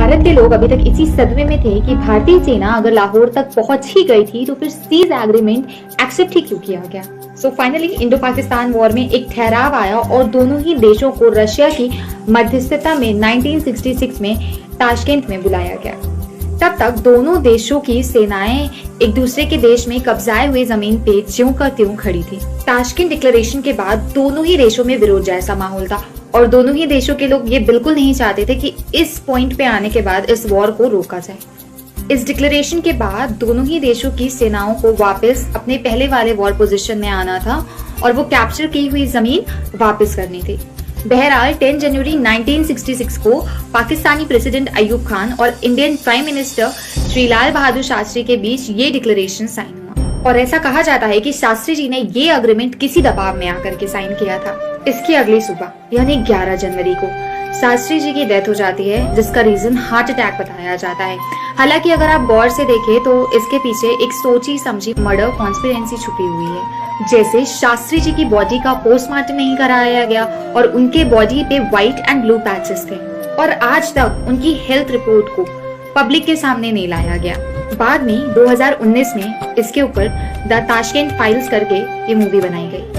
भारत के लोग अभी तक इसी सदमे में थे कि भारतीय सेना अगर लाहौर तक पहुंच ही गई थी तो फिर सीज एग्रीमेंट एक्सेप्ट ही क्यों किया गया। So finally Indo Pakistan war में एक ठहराव आया और दोनों ही देशों को रशिया की मध्यस्थता में 1966 में ताशकेंत में बुलाया गया। तब तक दोनों देशों की सेनाएं एक दूसरे के देश में कब्जाए हुए जमीन पे ज्यों का त्यों खड़ी थी। ताशकेंत डिक्लेरेशन के बाद दोनों ही देशों में विरोध जैसा माहौल था और दोनों ही देशों के लोग ये बिल्कुल नहीं चाहते थे कि इस पॉइंट पे आने के बाद इस वॉर को रोका जाए। इस डिक्लेरेशन के बाद दोनों ही देशों की सेनाओं को वापस अपने पहले वाले वॉर पोजीशन में आना था और वो कैप्चर की हुई जमीन वापस करनी थी। बहरहाल 10 जनवरी 1966 को पाकिस्तानी प्रेसिडेंट अयूब खान और Indian prime minister Shri Lal Bahadur Shastri के बीच ये डिक्लेरेशन साइन हुआ और ऐसा कहा जाता है कि शास्त्री जी ने ये अग्रीमेंट किसी दबाव में आकर के साइन किया था। इसकी अगली सुबह यानी 11 जनवरी को शास्त्री जी की डेथ हो जाती है, जिसका रीजन हार्ट अटैक बताया जाता है। हालांकि अगर आप गौर से देखें तो इसके पीछे एक सोची समझी मर्डर कॉन्स्पिरेंसी छुपी हुई है। जैसे शास्त्री जी की बॉडी का पोस्टमार्टम नहीं कराया गया और उनके बॉडी पे व्हाइट एंड ब्लू पैचेस थे और आज तक उनकी हेल्थ रिपोर्ट को पब्लिक के सामने नहीं लाया गया। बाद में 2019 में इसके ऊपर द ताशकेंत फाइल्स करके ये मूवी बनाई गई।